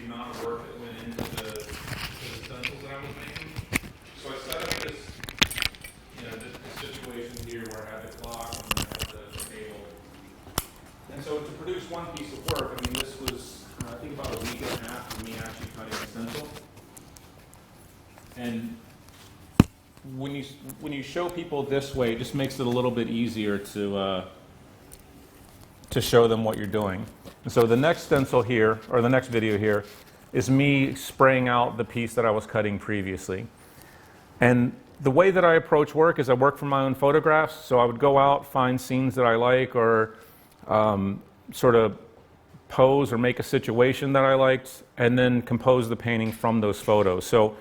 the amount of work that went into the stencils that I was making. So I set up this, this situation here where I had the clock and I had the table. And so to produce one piece of work, I mean, this was, I think about a week and a half of me actually cutting a stencil. And when you show people this way, it just makes it a little bit easier to show them what you're doing. And so the next stencil here, or the next video here, is me spraying out the piece that I was cutting previously. And the way that I approach work is I work from my own photographs, so I would go out, find scenes that I like, or sort of pose or make a situation that I liked, and then compose the painting from those photos. So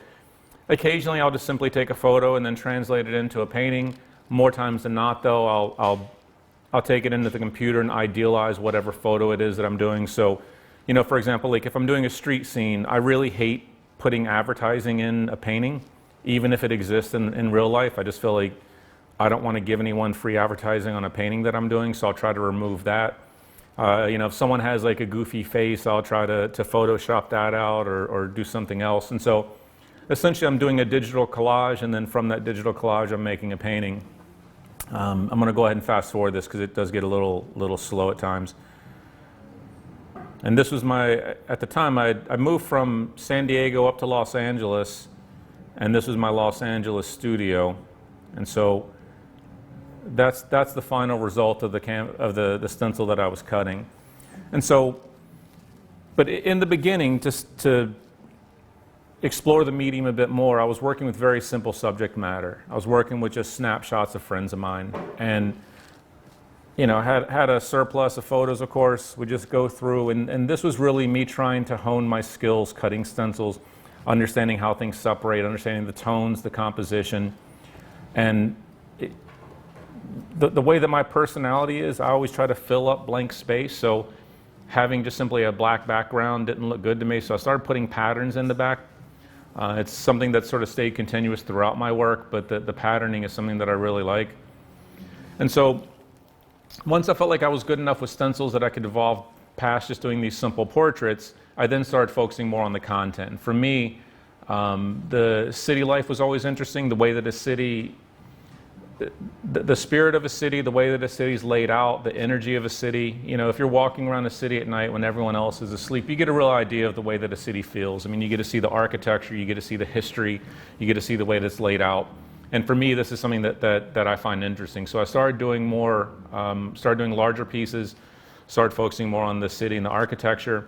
occasionally I'll just simply take a photo and then translate it into a painting. More times than not, though, I'll take it into the computer and idealize whatever photo it is that I'm doing. So, for example, like if I'm doing a street scene, I really hate putting advertising in a painting, even if it exists in real life. I just feel like I don't want to give anyone free advertising on a painting that I'm doing, so I'll try to remove that. If someone has like a goofy face, I'll try to Photoshop that out or do something else. And so essentially I'm doing a digital collage, and then from that digital collage I'm making a painting. I'm going to go ahead and fast forward this because it does get a little slow at times. And this was at the time I moved from San Diego up to Los Angeles, and this was my Los Angeles studio. And so that's the final result of the stencil that I was cutting. And so, but in the beginning, just to explore the medium a bit more, I was working with very simple subject matter. I was working with just snapshots of friends of mine, and had a surplus of photos, of course. We just go through, and this was really me trying to hone my skills cutting stencils, understanding how things separate, understanding the tones, the composition, and the way that my personality is, I always try to fill up blank space. So having just simply a black background didn't look good to me, so I started putting patterns in the back. It's something that sort of stayed continuous throughout my work, but the patterning is something that I really like. And so once I felt like I was good enough with stencils that I could evolve past just doing these simple portraits, I then started focusing more on the content. And for me, the city life was always interesting, the way that a city, the spirit of a city, the way that a city's laid out, the energy of a city. If you're walking around a city at night when everyone else is asleep, you get a real idea of the way that a city feels. I mean, you get to see the architecture, you get to see the history, you get to see the way that it's laid out. And for me, this is something that I find interesting. So I started doing larger pieces, started focusing more on the city and the architecture.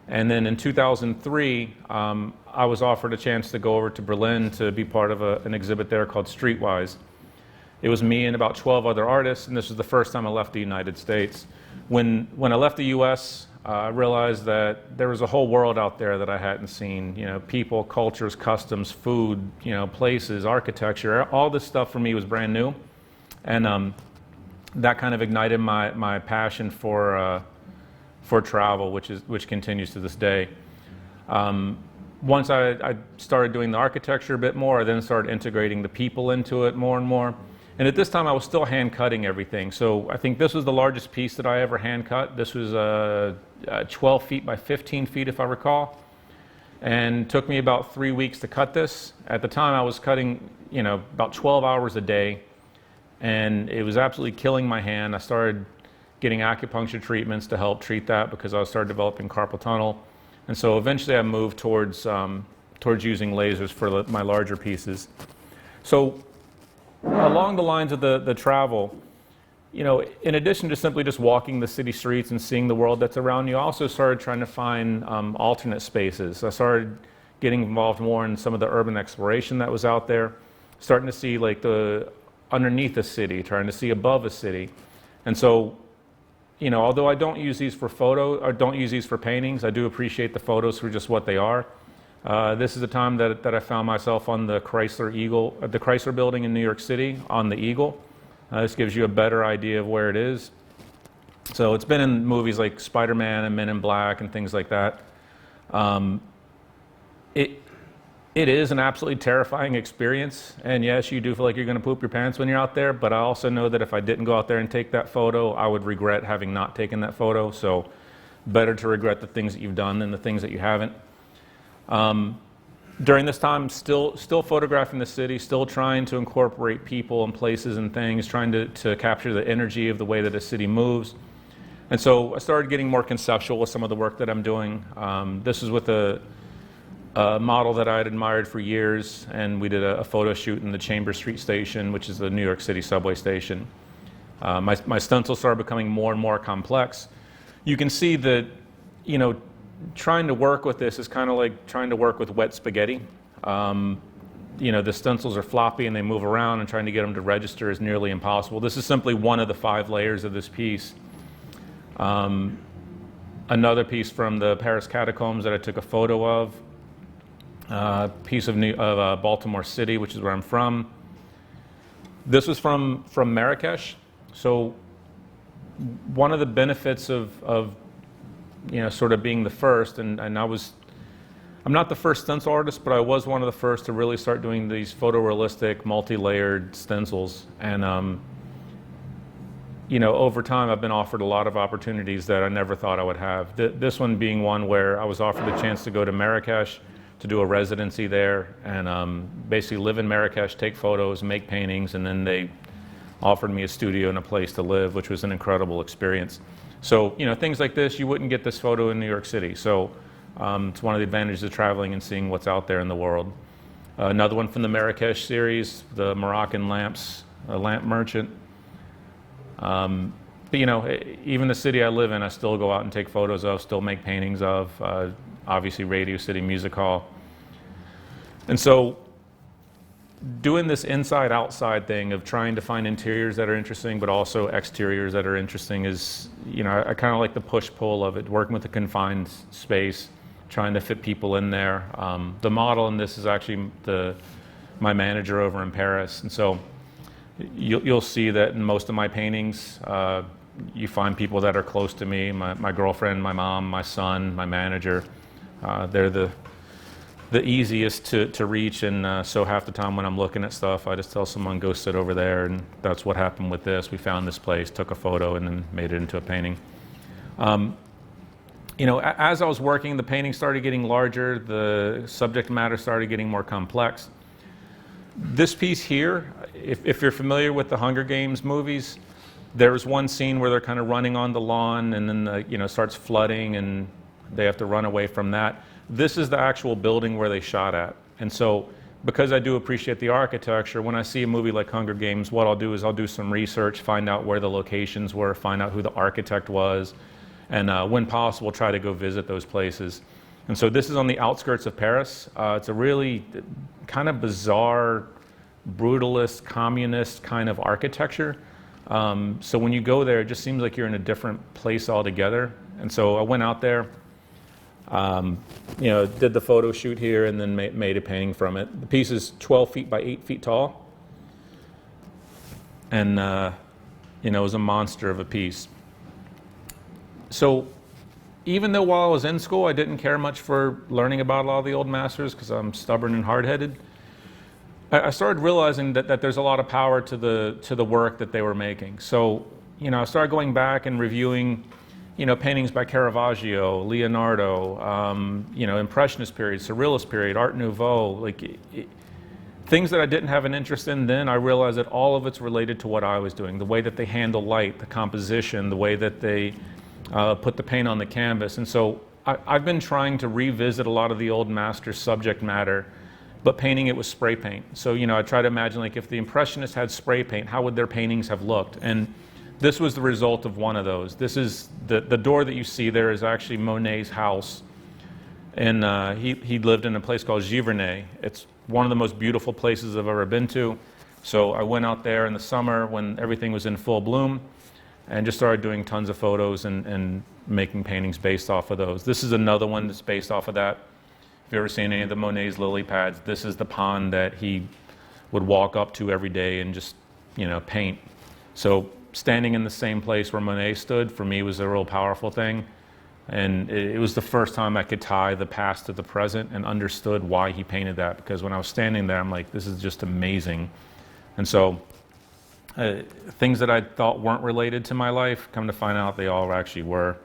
And then in 2003, I was offered a chance to go over to Berlin to be part of an exhibit there called Streetwise. It was me and about 12 other artists, and this was the first time I left the United States. When I left the US, I realized that there was a whole world out there that I hadn't seen. People, cultures, customs, food, places, architecture. All this stuff for me was brand new. And that kind of ignited my passion for travel, which continues to this day. Once I started doing the architecture a bit more, I then started integrating the people into it more and more. And at this time, I was still hand cutting everything. So I think this was the largest piece that I ever hand cut. This was 12 feet by 15 feet, if I recall. And took me about 3 weeks to cut this. At the time, I was cutting, about 12 hours a day. And it was absolutely killing my hand. I started getting acupuncture treatments to help treat that because I started developing carpal tunnel. And so eventually I moved towards using lasers for my larger pieces. So along the lines of the travel, in addition to simply just walking the city streets and seeing the world that's around you, I also started trying to find alternate spaces. I started getting involved more in some of the urban exploration that was out there, starting to see like the underneath a city, trying to see above a city. And so, although I don't use these for photo or don't use these for paintings, I do appreciate the photos for just what they are. This is a time that I found myself on the Chrysler building in New York City on the Eagle. This gives you a better idea of where it is. So it's been in movies like Spider-Man and Men in Black and things like that. It is an absolutely terrifying experience, and yes, you do feel like you're going to poop your pants when you're out there, but I also know that if I didn't go out there and take that photo, I would regret having not taken that photo. So better to regret the things that you've done than the things that you haven't. During this time, still photographing the city, still trying to incorporate people and places and things, trying to capture the energy of the way that a city moves. And so I started getting more conceptual with some of the work that I'm doing. This is with a model that I had admired for years, and we did a photo shoot in the Chambers Street station, which is the New York City subway station. My stencils started becoming more and more complex. You can see that, you know, trying to work with this is kind of like trying to work with wet spaghetti. You know, the stencils are floppy and they move around, and trying to get them to register is nearly impossible. This is simply one of the 5 layers of this piece. Another piece from the Paris catacombs that I took a photo of. A piece of Baltimore City, which is where I'm from. This was from Marrakesh. So one of the benefits of you know, sort of being the first, and I'm not the first stencil artist, but I was one of the first to really start doing these photorealistic, multi-layered stencils. And you know, over time, I've been offered a lot of opportunities that I never thought I would have. This one being one where I was offered the chance to go to Marrakesh to do a residency there, and basically live in Marrakesh, take photos, make paintings, and then they offered me a studio and a place to live, which was an incredible experience. So, you know, things like this, you wouldn't get this photo in New York City. So it's one of the advantages of traveling and seeing what's out there in the world. Another one from the Marrakesh series, the Moroccan lamps, a lamp merchant. But, you know, even the city I live in, I still go out and take photos of, still make paintings of, obviously Radio City Music Hall. And so doing this inside-outside thing of trying to find interiors that are interesting, but also exteriors that are interesting is, you know, I kind of like the push-pull of it, working with a confined space, trying to fit people in there. The model in this is actually my manager over in Paris. And so you'll see that in most of my paintings, you find people that are close to me, my girlfriend, my mom, my son, my manager. They're the easiest to reach, and so half the time when I'm looking at stuff, I just tell someone, go sit over there, and that's what happened with this. We found this place, took a photo, and then made it into a painting. You know, as I was working, the painting started getting larger, the subject matter started getting more complex. This piece here, if you're familiar with the Hunger Games movies, there's one scene where they're kind of running on the lawn, and then you know, starts flooding, and they have to run away from that. This is the actual building where they shot at. And so, because I do appreciate the architecture, when I see a movie like Hunger Games, what I'll do is I'll do some research, find out where the locations were, find out who the architect was, and when possible, try to go visit those places. And so this is on the outskirts of Paris. It's a really kind of bizarre, brutalist, communist kind of architecture. So when you go there, it just seems like you're in a different place altogether. And so I went out there, you know, did the photo shoot here, and then made a painting from it. The piece is 12 feet by 8 feet tall, and you know, it was a monster of a piece. So even though while I was in school, I didn't care much for learning about a lot of the old masters because I'm stubborn and hard-headed, I started realizing that there's a lot of power to the work that they were making. So, you know, I started going back and reviewing, you know, paintings by Caravaggio, Leonardo, you know, Impressionist period, Surrealist period, Art Nouveau, like things that I didn't have an interest in then. I realized that all of it's related to what I was doing, the way that they handle light, the composition, the way that they put the paint on the canvas. And so I've been trying to revisit a lot of the old masters' subject matter, but painting it with spray paint. So, you know, I try to imagine, like, if the Impressionists had spray paint, how would their paintings have looked? And this was the result of one of those. This is the door that you see there is actually Monet's house. And he lived in a place called Giverny. It's one of the most beautiful places I've ever been to. So I went out there in the summer when everything was in full bloom and just started doing tons of photos and making paintings based off of those. This is another one that's based off of that. If you've ever seen any of the Monet's lily pads, this is the pond that he would walk up to every day and just, you know, paint. So standing in the same place where Monet stood, for me, was a real powerful thing. And it was the first time I could tie the past to the present and understood why he painted that. Because when I was standing there, I'm like, this is just amazing. And so things that I thought weren't related to my life, come to find out they all actually were.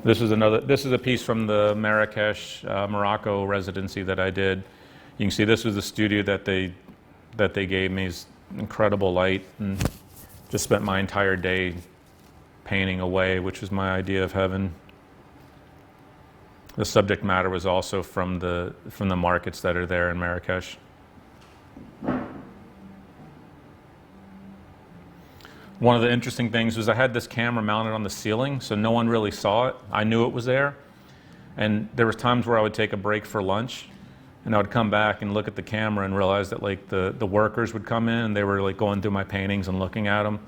This is a piece from the Marrakesh, Morocco residency that I did. You can see this was the studio that they gave me. It's incredible light, and just spent my entire day painting away, which was my idea of heaven. The subject matter was also from the markets that are there in Marrakesh. One of the interesting things was I had this camera mounted on the ceiling, so no one really saw it. I knew it was there. And there was times where I would take a break for lunch, and I would come back and look at the camera and realize that like the workers would come in and they were like going through my paintings and looking at them.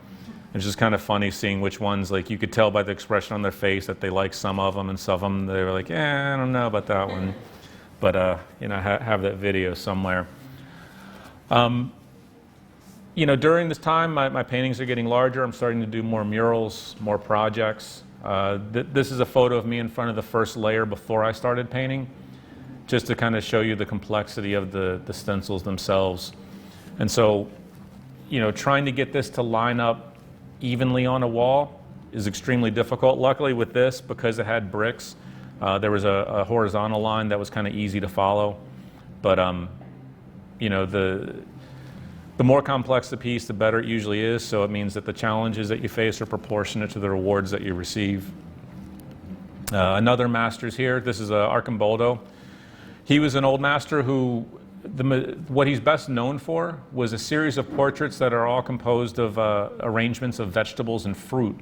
It's just kind of funny seeing which ones, like you could tell by the expression on their face that they liked some of them, and some of them they were like, I don't know about that one. But you know, have that video somewhere. You know, during this time, my paintings are getting larger. I'm starting to do more murals, more projects. This is a photo of me in front of the first layer before I started painting, just to kind of show you the complexity of the stencils themselves. And so, you know, trying to get this to line up evenly on a wall is extremely difficult. Luckily with this, because it had bricks, there was a horizontal line that was kind of easy to follow. But, you know, the more complex the piece, the better it usually is, so it means that the challenges that you face are proportionate to the rewards that you receive. Another master's here. This is Arcimboldo. He was an old master who, what he's best known for was a series of portraits that are all composed of arrangements of vegetables and fruit.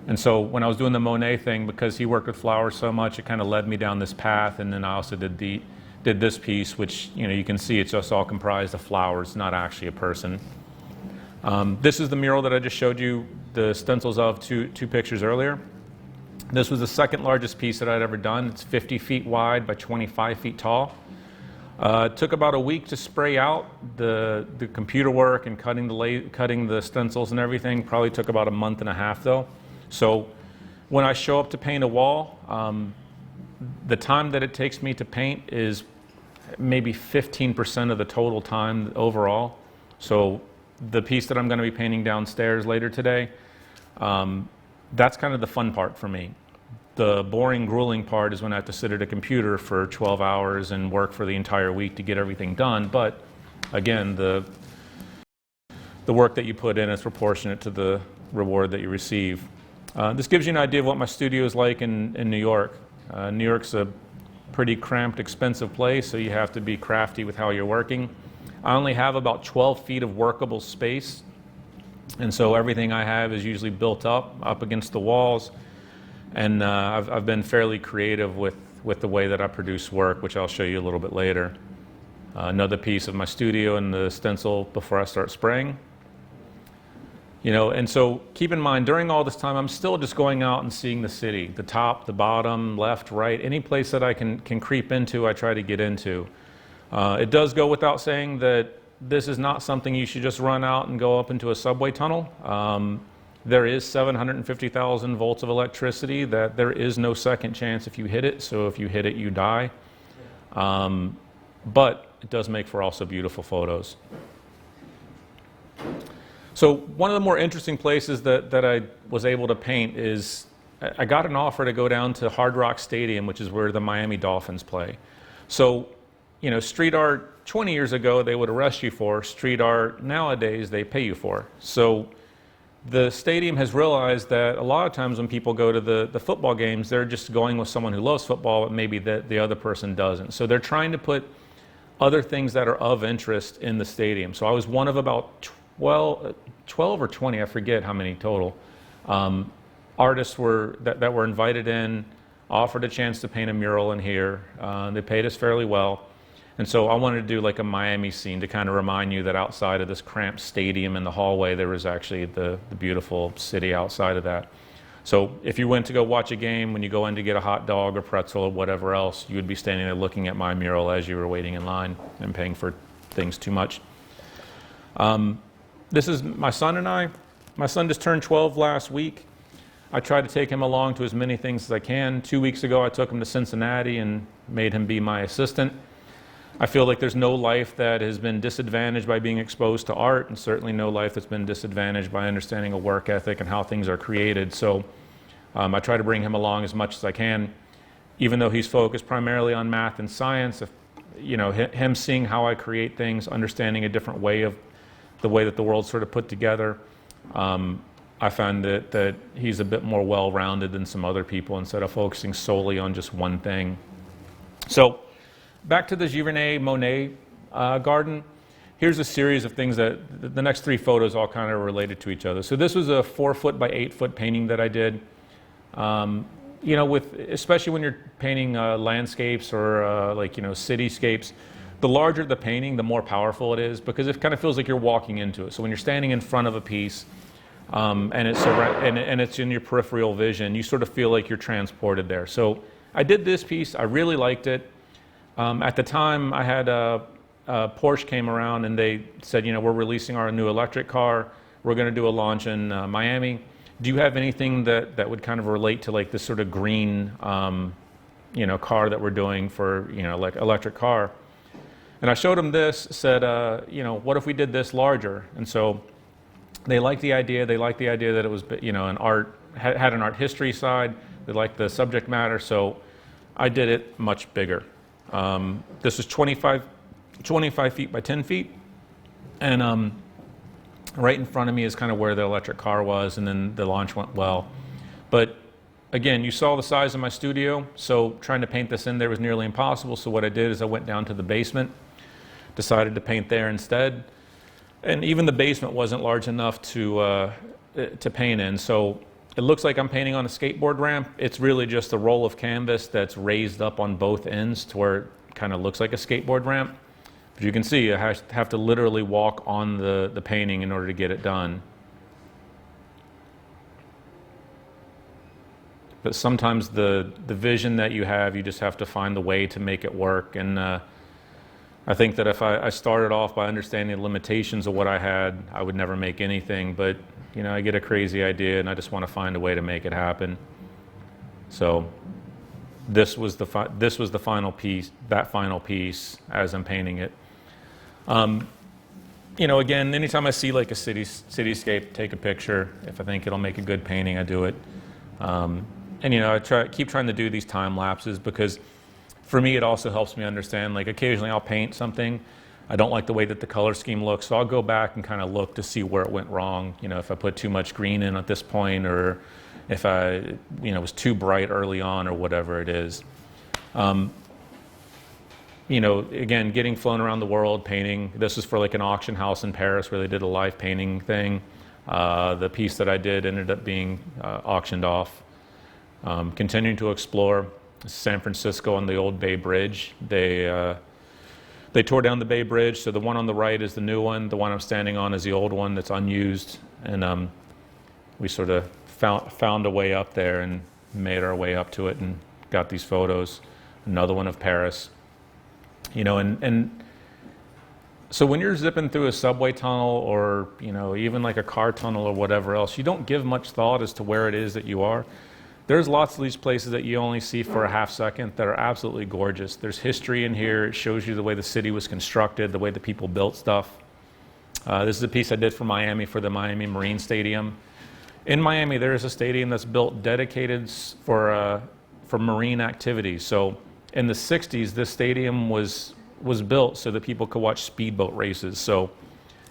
And so when I was doing the Monet thing, because he worked with flowers so much, it kind of led me down this path, and then I also did this piece, which, you know, you can see it's just all comprised of flowers, not actually a person. This is the mural that I just showed you the stencils of two pictures earlier. This was the second largest piece that I'd ever done. It's 50 feet wide by 25 feet tall. It took about a week to spray out. The computer work and cutting the stencils and everything probably took about a month and a half though. So when I show up to paint a wall, the time that it takes me to paint is maybe 15% of the total time overall. So the piece that I'm going to be painting downstairs later today, that's kind of the fun part for me. The boring, grueling part is when I have to sit at a computer for 12 hours and work for the entire week to get everything done. But again, the work that you put in is proportionate to the reward that you receive. This gives you an idea of what my studio is like in New York. New York's a pretty cramped, expensive place, so you have to be crafty with how you're working. I only have about 12 feet of workable space, and so everything I have is usually built up against the walls. And I've been fairly creative with the way that I produce work, which I'll show you a little bit later. Another piece of my studio and the stencil before I start spraying. You know, and so keep in mind, during all this time, I'm still just going out and seeing the city, the top, the bottom, left, right, any place that I can creep into, I try to get into. It does go without saying that this is not something you should just run out and go up into a subway tunnel. There is 750,000 volts of electricity that there is no second chance if you hit it, so if you hit it, you die. But it does make for also beautiful photos. So one of the more interesting places that I was able to paint is I got an offer to go down to Hard Rock Stadium, which is where the Miami Dolphins play. So, you know, street art 20 years ago they would arrest you for. Street art nowadays they pay you for. So the stadium has realized that a lot of times when people go to the football games, they're just going with someone who loves football, but maybe the other person doesn't. So they're trying to put other things that are of interest in the stadium. So I was one of about 12 or 20, I forget how many total, artists that were invited in, offered a chance to paint a mural in here. They paid us fairly well. And so I wanted to do like a Miami scene to kind of remind you that outside of this cramped stadium in the hallway, there was actually the beautiful city outside of that. So if you went to go watch a game, when you go in to get a hot dog or pretzel or whatever else, you would be standing there looking at my mural as you were waiting in line and paying for things too much. This is my son and I. My son just turned 12 last week. I try to take him along to as many things as I can. 2 weeks ago, I took him to Cincinnati and made him be my assistant. I feel like there's no life that has been disadvantaged by being exposed to art, and certainly no life that's been disadvantaged by understanding a work ethic and how things are created. So I try to bring him along as much as I can, even though he's focused primarily on math and science. If, you know, him seeing how I create things, understanding a different way of the way that the world's sort of put together, I find that he's a bit more well-rounded than some other people instead of focusing solely on just one thing. So back to the Giverny Monet garden. Here's a series of things that the next three photos all kind of related to each other. So this was a 4-foot by 8-foot painting that I did. You know, especially when you're painting landscapes or like, you know, cityscapes, the larger the painting, the more powerful it is, because it kind of feels like you're walking into it. So when you're standing in front of a piece and it's in your peripheral vision, you sort of feel like you're transported there. So I did this piece. I really liked it. At the time, I had Porsche came around and they said, you know, we're releasing our new electric car. We're going to do a launch in Miami. Do you have anything that would kind of relate to like this sort of green, you know, car that we're doing for, you know, like electric car? And I showed them this, said, you know, what if we did this larger? And so they liked the idea. They liked the idea that it was, you know, an art, had an art history side. They liked the subject matter. So I did it much bigger. This is 25 feet by 10 feet. And right in front of me is kind of where the electric car was, and then the launch went well. But again, you saw the size of my studio, so trying to paint this in there was nearly impossible. So what I did is I went down to the basement, decided to paint there instead. And even the basement wasn't large enough to paint in. So it looks like I'm painting on a skateboard ramp. It's really just a roll of canvas that's raised up on both ends to where it kind of looks like a skateboard ramp. But you can see I have to literally walk on the painting in order to get it done. But sometimes the vision that you have, you just have to find the way to make it work. And I think that if I started off by understanding the limitations of what I had, I would never make anything. But you know, I get a crazy idea and I just want to find a way to make it happen. So this was the final piece, that final piece as I'm painting it. You know, again, anytime I see like a cityscape, take a picture. If I think it'll make a good painting, I do it. And you know, I keep trying to do these time lapses because for me, it also helps me understand, like occasionally I'll paint something. I don't like the way that the color scheme looks, so I'll go back and kind of look to see where it went wrong. You know, if I put too much green in at this point, or if I, you know, was too bright early on, or whatever it is. You know, again, getting flown around the world painting. This is for like an auction house in Paris where they did a live painting thing. The piece that I did ended up being auctioned off. Continuing to explore San Francisco on the old Bay Bridge. They tore down the Bay Bridge, so the one on the right is the new one. The one I'm standing on is the old one that's unused. And we sort of found a way up there and made our way up to it and got these photos. Another one of Paris. You know, and so when you're zipping through a subway tunnel or, you know, even like a car tunnel or whatever else, you don't give much thought as to where it is that you are. There's lots of these places that you only see for a half second that are absolutely gorgeous. There's history in here. It shows you the way the city was constructed, the way the people built stuff. This is a piece I did for Miami, for the Miami Marine Stadium. In Miami, there is a stadium that's built dedicated for marine activities. So in the 60s, this stadium was built so that people could watch speedboat races. So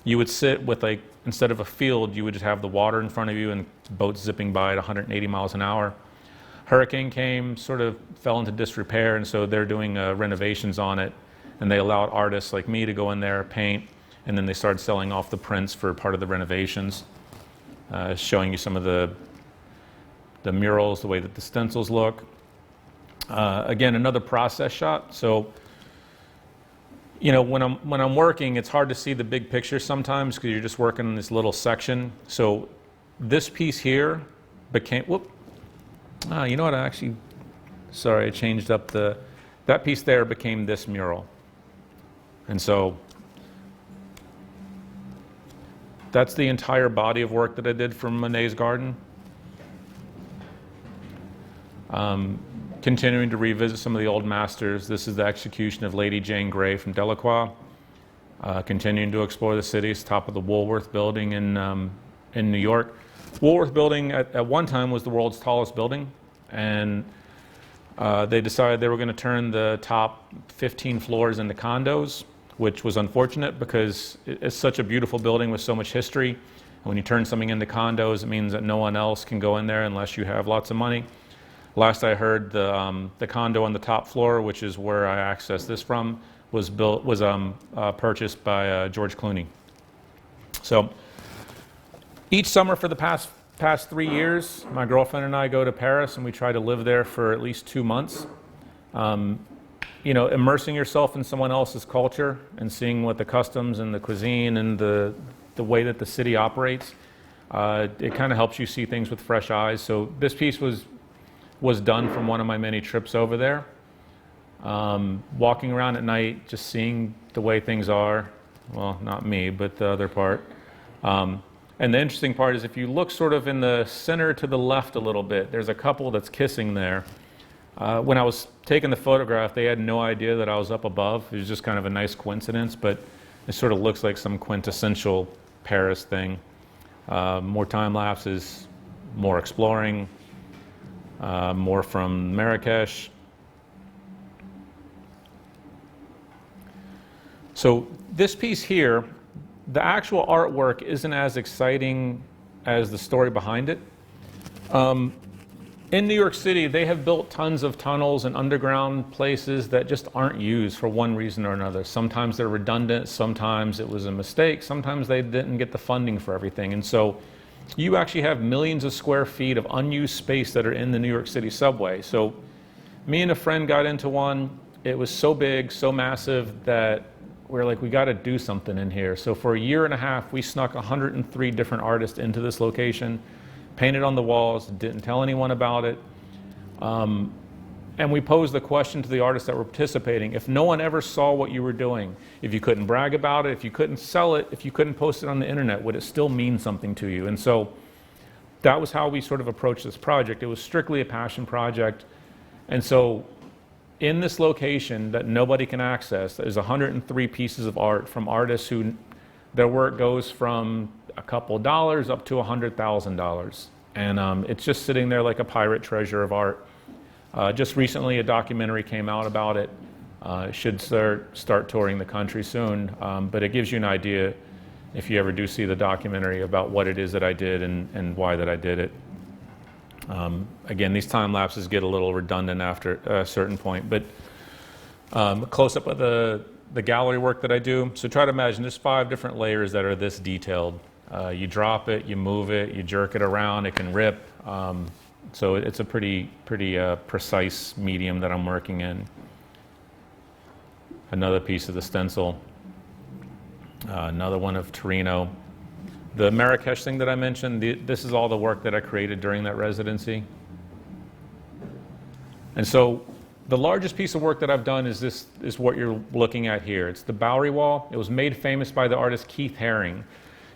you would sit with, like, instead of a field, you would just have the water in front of you and boats zipping by at 180 miles an hour. Hurricane came, sort of fell into disrepair, and so they're doing renovations on it. And they allowed artists like me to go in there, paint, and then they started selling off the prints for part of the renovations, showing you some of the murals, the way that the stencils look. Again, another process shot. So, you know, when I'm working, it's hard to see the big picture sometimes because you're just working in this little section. So this piece here became, you know what, I changed up that piece there became this mural. And so that's the entire body of work that I did for Monet's garden. Continuing to revisit some of the old masters. This is the execution of Lady Jane Grey from Delacroix. Continuing to explore the cities, top of the Woolworth building in New York. Woolworth Building at one time was the world's tallest building, and they decided they were going to turn the top 15 floors into condos, which was unfortunate because it's such a beautiful building with so much history. And when you turn something into condos, it means that no one else can go in there unless you have lots of money. Last I heard, the condo on the top floor, which is where I accessed this from, was purchased by George Clooney. So each summer for the past 3 years, my girlfriend and I go to Paris, and we try to live there for at least 2 months. You know, immersing yourself in someone else's culture and seeing what the customs and the cuisine and the way that the city operates, it kind of helps you see things with fresh eyes. So this piece was done from one of my many trips over there. Walking around at night, just seeing the way things are. Well, not me, but the other part. And the interesting part is if you look sort of in the center to the left a little bit, there's a couple that's kissing there. When I was taking the photograph, they had no idea that I was up above. It was just kind of a nice coincidence, but it sort of looks like some quintessential Paris thing. More time lapses, more exploring, more from Marrakesh. So this piece here, the actual artwork isn't as exciting as the story behind it. In New York City, they have built tons of tunnels and underground places that just aren't used for one reason or another. Sometimes they're redundant, sometimes it was a mistake, sometimes they didn't get the funding for everything. And so you actually have millions of square feet of unused space that are in the New York City subway. So me and a friend got into one. It was so big, so massive that we're like, we got to do something in here. So for a year and a half, we snuck 103 different artists into this location, painted on the walls, didn't tell anyone about it. And we posed the question to the artists that were participating: if no one ever saw what you were doing, if you couldn't brag about it, if you couldn't sell it, if you couldn't post it on the internet, would it still mean something to you? And so that was how we sort of approached this project. It was strictly a passion project. And so in this location that nobody can access, there's 103 pieces of art from artists who their work goes from a couple dollars up to $100,000. And it's just sitting there like a pirate treasure of art. Just recently, a documentary came out about it. It should start touring the country soon, but it gives you an idea, if you ever do see the documentary, about what it is that I did and why that I did it. Again, these time lapses get a little redundant after a certain point, but a close-up of the gallery work that I do. So try to imagine there's 5 different layers that are this detailed. You drop it, you move it, you jerk it around, it can rip. So it's a pretty precise medium that I'm working in. Another piece of the stencil. Another one of Torino. The Marrakesh thing that I mentioned, this is all the work that I created during that residency. And so the largest piece of work that I've done is what you're looking at here. It's the Bowery Wall. It was made famous by the artist Keith Haring.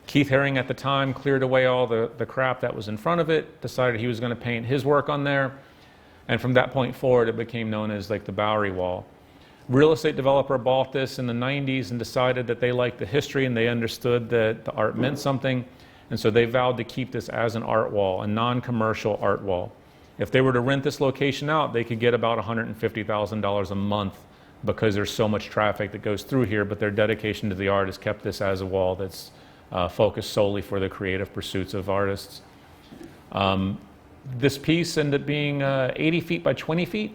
Keith Haring at the time cleared away all the crap that was in front of it, decided he was going to paint his work on there, and from that point forward it became known as like the Bowery Wall. Real estate developer bought this in the 90s and decided that they liked the history and they understood that the art meant something, and so they vowed to keep this as an art wall, a non-commercial art wall. If they were to rent this location out, they could get about $150,000 a month because there's so much traffic that goes through here, but their dedication to the art has kept this as a wall that's focused solely for the creative pursuits of artists. This piece ended up being 80 feet by 20 feet.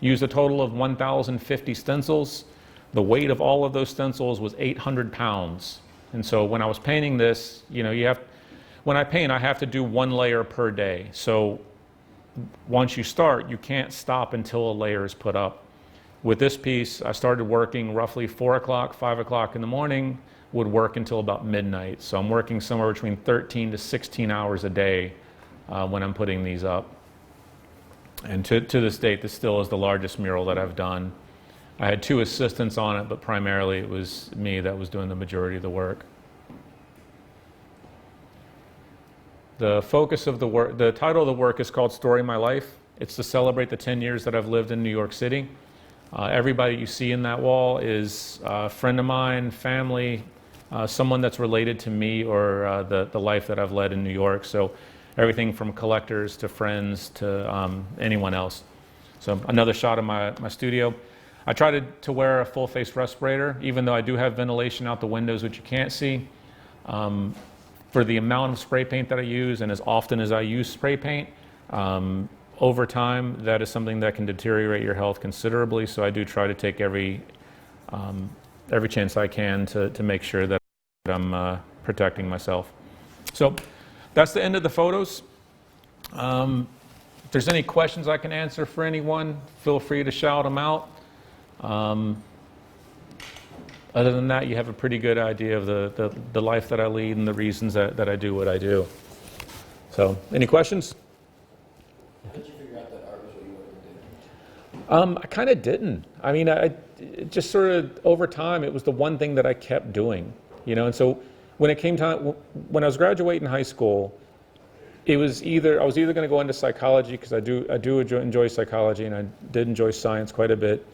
Used a total of 1,050 stencils. The weight of all of those stencils was 800 pounds. And so when I was painting this, you know, when I paint, I have to do 1 layer per day. So once you start, you can't stop until a layer is put up. With this piece, I started working roughly 4 o'clock, 5 o'clock in the morning, would work until about midnight. So I'm working somewhere between 13 to 16 hours a day when I'm putting these up. And to this date, this still is the largest mural that I've done. I had 2 assistants on it, but primarily it was me that was doing the majority of the work. The focus of the work, the title of the work is called Story My Life. It's to celebrate the 10 years that I've lived in New York City. Everybody you see in that wall is a friend of mine, family, someone that's related to me or the life that I've led in New York. So everything from collectors to friends to anyone else. So another shot of my studio. I try to wear a full face respirator, even though I do have ventilation out the windows, which you can't see. For the amount of spray paint that I use and as often as I use spray paint, over time, that is something that can deteriorate your health considerably. So I do try to take every chance I can to make sure that I'm protecting myself. So that's the end of the photos. If there's any questions I can answer for anyone, feel free to shout them out. Other than that, you have a pretty good idea of the life that I lead and the reasons that I do what I do. So, any questions? How did you figure out that art was what you wanted to do? I kind of didn't. I mean, it just sort of over time, it was the one thing that I kept doing, you know. And so when it came time, when I was graduating high school, I was either going to go into psychology because I do enjoy psychology, and I did enjoy science quite a bit.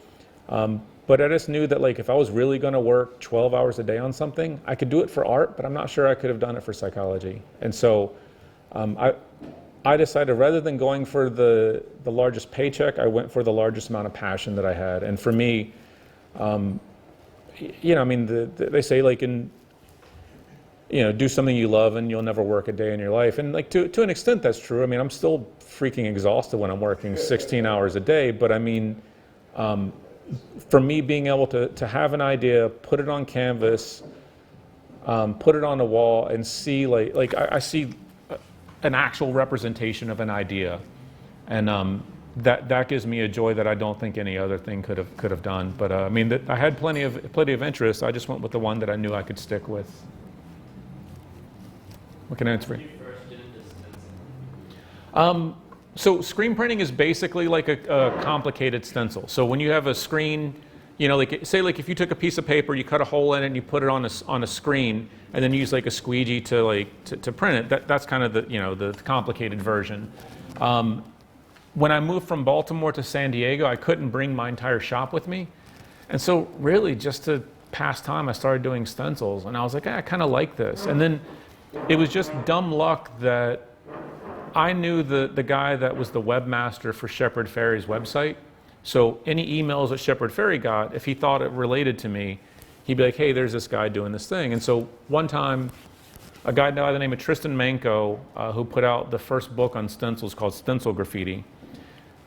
But I just knew that, like, if I was really going to work 12 hours a day on something, I could do it for art, but I'm not sure I could have done it for psychology. And so I decided rather than going for the largest paycheck, I went for the largest amount of passion that I had. And for me, you know, I mean, they say, like, do something you love and you'll never work a day in your life. And, like, to an extent, that's true. I mean, I'm still freaking exhausted when I'm working 16 hours a day, but I mean, for me, being able to have an idea, put it on canvas, put it on a wall, and see like I see an actual representation of an idea, and that gives me a joy that I don't think any other thing could have done. But I mean, I had plenty of interest. I just went with the one that I knew I could stick with. What can I answer for you? So screen printing is basically like a complicated stencil. So when you have a screen, you know, like say like if you took a piece of paper, you cut a hole in it and you put it on a screen, and then use like a squeegee to print it. That's kind of the complicated version. When I moved from Baltimore to San Diego, I couldn't bring my entire shop with me, and so really just to pass time, I started doing stencils, and I was like, I kind of like this. And then it was just dumb luck that I knew the guy that was the webmaster for Shepard Fairey's website. So any emails that Shepard Fairey got, if he thought it related to me, he'd be like, hey, there's this guy doing this thing. And so one time, a guy by the name of Tristan Manco, who put out the first book on stencils called Stencil Graffiti,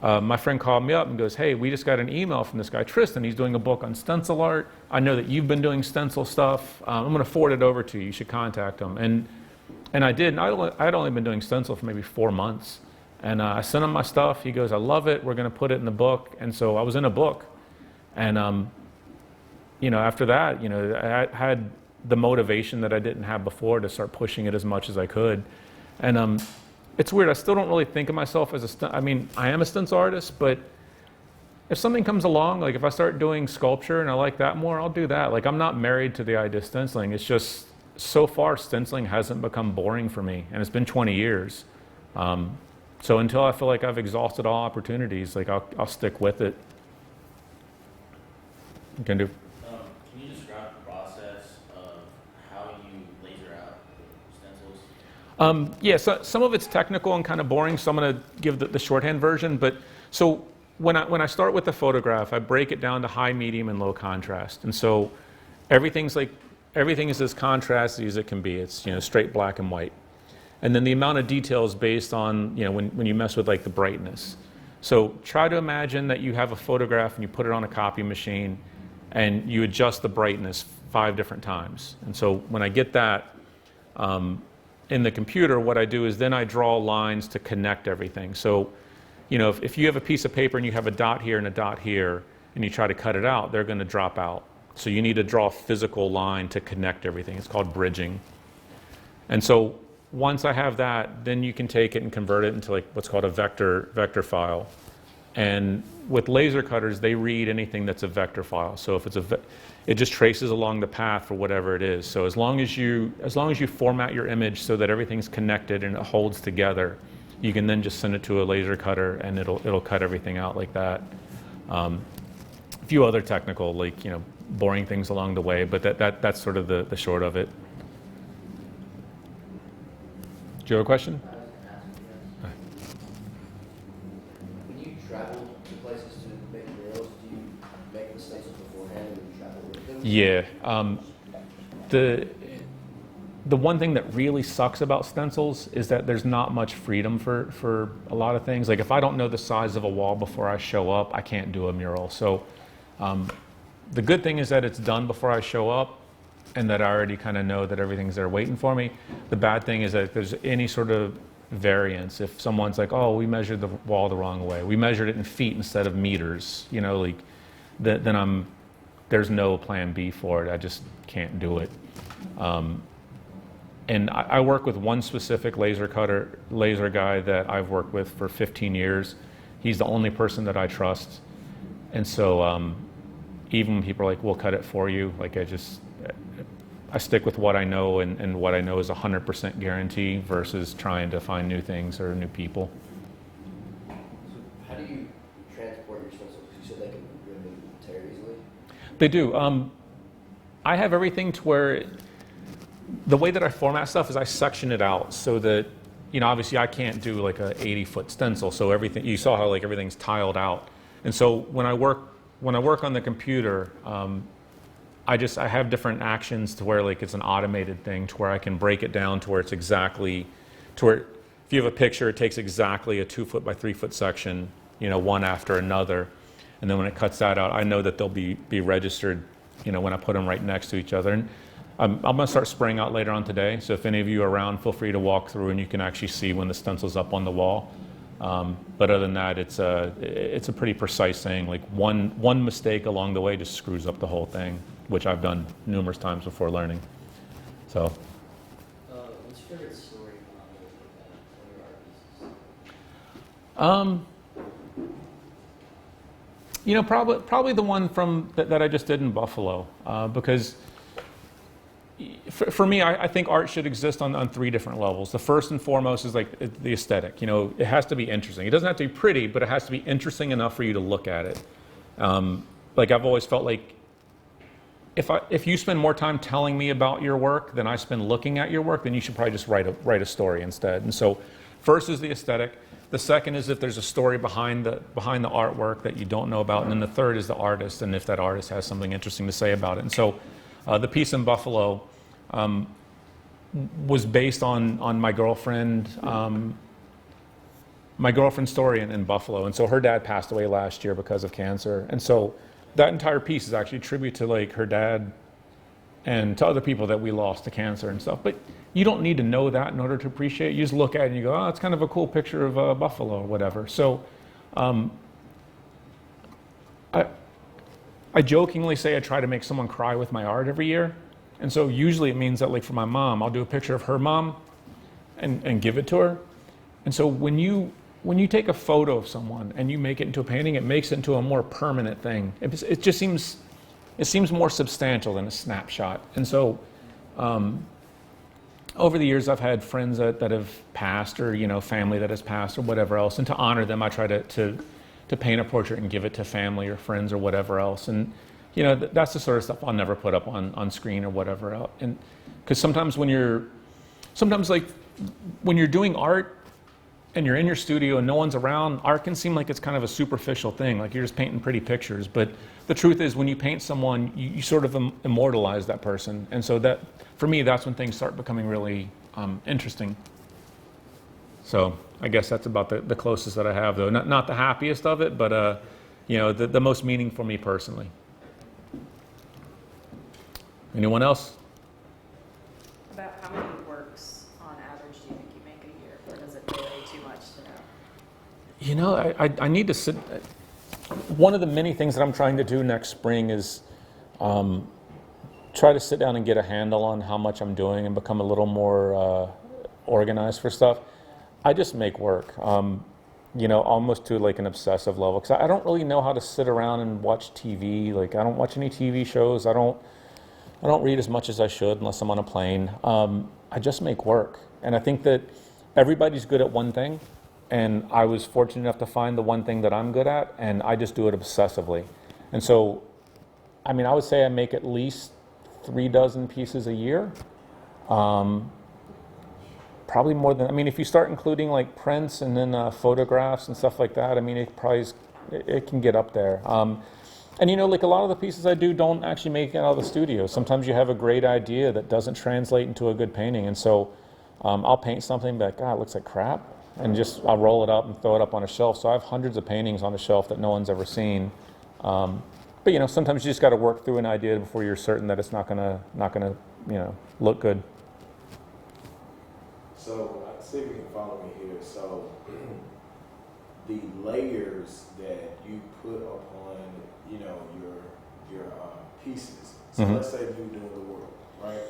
my friend called me up and goes, hey, we just got an email from this guy, Tristan. He's doing a book on stencil art. I know that you've been doing stencil stuff. I'm going to forward it over to you. You should contact him. And I did. And I had only been doing stencil for maybe 4 months. And I sent him my stuff. He goes, I love it. We're going to put it in the book. And so I was in a book. And, after that, I had the motivation that I didn't have before to start pushing it as much as I could. And it's weird. I still don't really think of myself as I am a stencil artist, but if something comes along, like if I start doing sculpture and I like that more, I'll do that. Like, I'm not married to the idea of stenciling. It's just, so far, stenciling hasn't become boring for me, and it's been 20 years. So until I feel like I've exhausted all opportunities, like I'll stick with it. You can do. Can you describe the process of how you laser out stencils? Yeah, so some of it's technical and kind of boring, so I'm going to give the shorthand version. But so when I start with the photograph, I break it down to high, medium, and low contrast, and so everything is as contrasty as it can be. It's straight black and white. And then the amount of detail is based on when you mess with like the brightness. So try to imagine that you have a photograph and you put it on a copy machine and you adjust the brightness 5 different times. And so when I get that in the computer, what I do is then I draw lines to connect everything. So if you have a piece of paper and you have a dot here and a dot here and you try to cut it out, they're going to drop out. So you need to draw a physical line to connect everything. It's called bridging. And so once I have that, then you can take it and convert it into like what's called a vector file. And with laser cutters, they read anything that's a vector file. So if it just traces along the path for whatever it is. So as long as you format your image so that everything's connected and it holds together, you can then just send it to a laser cutter and it'll cut everything out like that. If few other technical, like, boring things along the way, but that's sort of the short of it. Do you have a question? I was gonna ask you this. When you travel to places to make murals, do you make the stencils beforehand and then travel with them? Yeah. The one thing that really sucks about stencils is that there's not much freedom for a lot of things. Like if I don't know the size of a wall before I show up, I can't do a mural. So the good thing is that it's done before I show up and that I already kind of know that everything's there waiting for me. The bad thing is that if there's any sort of variance, if someone's like, oh, we measured the wall the wrong way, we measured it in feet instead of meters, like then there's no plan B for it. I just can't do it. And I work with one specific laser guy that I've worked with for 15 years. He's the only person that I trust. And so even when people are like, we'll cut it for you, like I stick with what I know, and what I know is 100% guarantee versus trying to find new things or new people. So how do you transport your stencils? You said they can rip and tear easily? They do. I have everything to where the way that I format stuff is I section it out so that, obviously I can't do like a 80-foot stencil. So everything, you saw how like everything's tiled out. And so when I work on the computer, I have different actions to where like it's an automated thing to where I can break it down to where it's exactly, to where if you have a picture, it takes exactly a 2-foot by 3-foot section, one after another. And then when it cuts that out, I know that they'll be registered, when I put them right next to each other. And I'm going to start spraying out later on today, so if any of you are around, feel free to walk through and you can actually see when the stencil's up on the wall. But other than that, it's a pretty precise thing. Like one mistake along the way just screws up the whole thing, which I've done numerous times before learning. So. What's your favorite story on your art pieces? Probably the one from that I just did in Buffalo, because for me, I think art should exist on 3 different levels. The first and foremost is like the aesthetic. It has to be interesting. It doesn't have to be pretty, but it has to be interesting enough for you to look at it. Like I've always felt like if you spend more time telling me about your work than I spend looking at your work, then you should probably just write a story instead. And so, first is the aesthetic. The second is if there's a story behind the artwork that you don't know about, and then the third is the artist, and if that artist has something interesting to say about it. And so, the piece in Buffalo was based on my girlfriend's story in Buffalo. And so her dad passed away last year because of cancer. And so that entire piece is actually a tribute to like her dad and to other people that we lost to cancer and stuff. But you don't need to know that in order to appreciate it. You just look at it and you go, oh, it's kind of a cool picture of Buffalo or whatever. So I jokingly say I try to make someone cry with my art every year. And so usually it means that like for my mom, I'll do a picture of her mom and give it to her. And so when you take a photo of someone and you make it into a painting, it makes it into a more permanent thing. It just seems more substantial than a snapshot. And so over the years, I've had friends that have passed, or family that has passed, or whatever else. And to honor them, I try to paint a portrait and give it to family or friends or whatever else. And that's the sort of stuff I'll never put up on screen or whatever else. And because sometimes when you're doing art and you're in your studio and no one's around, art can seem like it's kind of a superficial thing, like you're just painting pretty pictures. But the truth is, when you paint someone, you sort of immortalize that person. And so that, for me, that's when things start becoming really interesting. So I guess that's about the closest that I have, though. Not the happiest of it, but the most meaning for me personally. Anyone else? About how many works on average do you think you make a year, or does it vary too much to know? I need to sit. One of the many things that I'm trying to do next spring is try to sit down and get a handle on how much I'm doing and become a little more organized for stuff. I just make work, almost to like an obsessive level, because I don't really know how to sit around and watch TV. Like I don't watch any TV shows. I don't read as much as I should unless I'm on a plane. I just make work. And I think that everybody's good at one thing. And I was fortunate enough to find the one thing that I'm good at, and I just do it obsessively. And so, I mean, I would say I make at least 3 dozen pieces a year. Probably more than, I mean, if you start including like prints and then photographs and stuff like that, I mean, it can get up there. And you know, like a lot of the pieces I do don't actually make it out of the studio. Sometimes you have a great idea that doesn't translate into a good painting. And so I'll paint something and be like, God, it looks like crap. And I'll roll it up and throw it up on a shelf. So I have hundreds of paintings on a shelf that no one's ever seen. But you know, sometimes you just got to work through an idea before you're certain that it's not gonna, you know, look good. So I see if you can follow me here. So the layers that you put upon, you know, your pieces. So Mhm. let's say you're doing the world, right?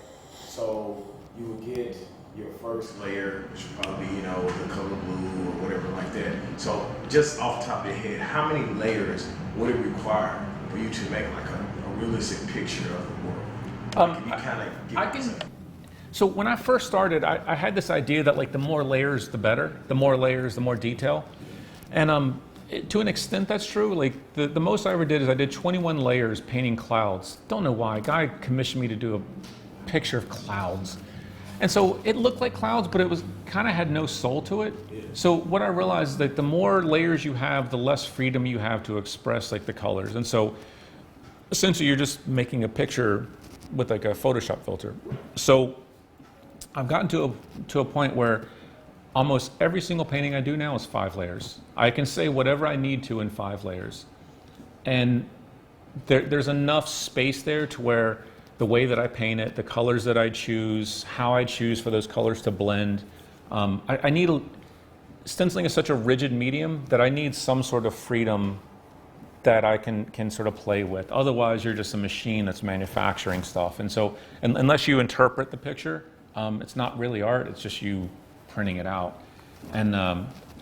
So you would get your first layer, which would probably be, you know, the color blue or whatever like that. So just off the top of your head, how many layers would it require for you to make like a realistic picture of the world? Can you kind of give I us can. a- So when I first started, I had this idea that like the more layers, the better. The more layers, the more detail. And to an extent, that's true. Like the most I ever did is I did 21 layers painting clouds. Don't know why. A guy commissioned me to do a picture of clouds. And so it looked like clouds, but it was kind of had no soul to it. So what I realized is that the more layers you have, the less freedom you have to express like the colors. And so essentially you're just making a picture with like a Photoshop filter. So I've gotten to a point where almost every single painting I do now is 5 layers. I can say whatever I need to in 5 layers. And there's enough space there to where the way that I paint it, the colors that I choose, how I choose for those colors to blend, I need, stenciling is such a rigid medium that I need some sort of freedom that I can sort of play with. Otherwise, you're just a machine that's manufacturing stuff. And so unless you interpret the picture, it's not really art, it's just you printing it out. And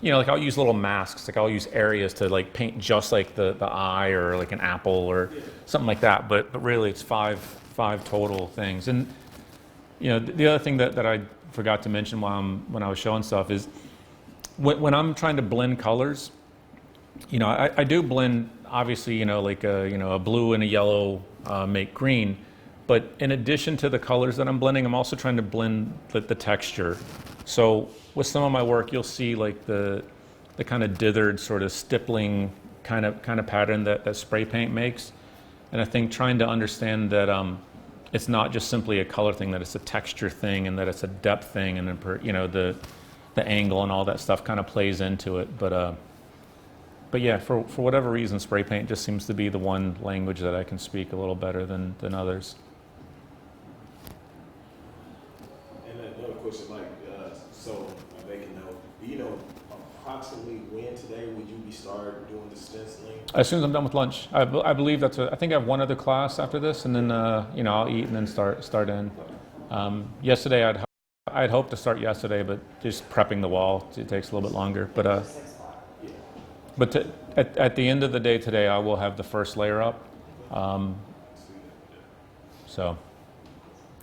you know, like I'll use little masks, like I'll use areas to like paint just like the eye or like an apple or something like that, but really it's five total things. And you know, the other thing that I forgot to mention when I was showing stuff is when I'm trying to blend colors, you know, I do blend, obviously, you know, like a blue and a yellow make green. But in addition to the colors that I'm blending, I'm also trying to blend the texture. So with some of my work, you'll see like the kind of dithered sort of stippling kind of pattern that spray paint makes. And I think trying to understand that it's not just simply a color thing, that it's a texture thing, and that it's a depth thing, and then you know the angle and all that stuff kind of plays into it. But yeah, for whatever reason, spray paint just seems to be the one language that I can speak a little better than others. And another question, like, so I'm making note. Do you know approximately when today would you be start doing the stenciling? As soon as I'm done with lunch, I believe I think I have one other class after this, and then you know, I'll eat and then start in. Yesterday I'd hoped to start yesterday, but just prepping the wall, it takes a little bit longer. But at the end of the day today, I will have the first layer up. So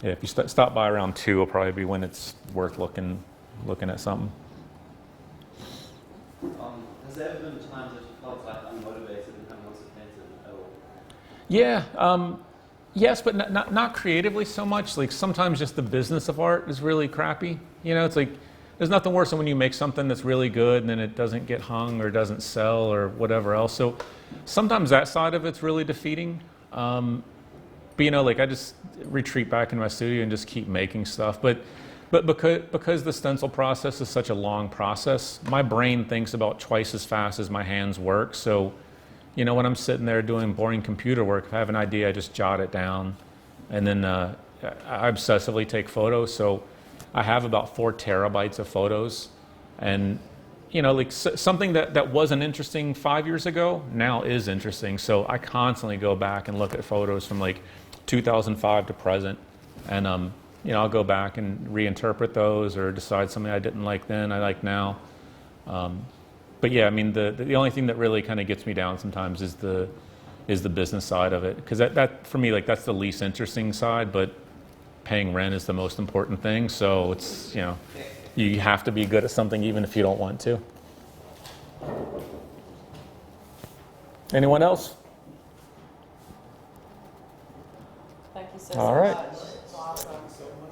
yeah, if you stop by around 2, will probably be when it's worth looking at something. Has there ever been times that you felt like unmotivated and haven't wanted to paint it at all? Yeah, yes, but not creatively so much. Like sometimes just the business of art is really crappy. You know, it's like there's nothing worse than when you make something that's really good and then it doesn't get hung or doesn't sell or whatever else. So sometimes that side of it's really defeating. But you know, like I just retreat back in my studio and just keep making stuff. But because the stencil process is such a long process, my brain thinks about twice as fast as my hands work. So, you know, when I'm sitting there doing boring computer work, if I have an idea, I just jot it down. And then I obsessively take photos. So I have about 4 terabytes of photos. And, you know, like something that wasn't interesting 5 years ago now is interesting. So I constantly go back and look at photos from like 2005 to present. And, you know, I'll go back and reinterpret those or decide something I didn't like then, I like now. But yeah, I mean, the only thing that really kind of gets me down sometimes is the business side of it. Because that for me, like that's the least interesting side, but paying rent is the most important thing. So it's, you know, you have to be good at something even if you don't want to. Anyone else? you so All right. much. It's awesome.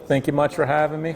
Thank you much for having me.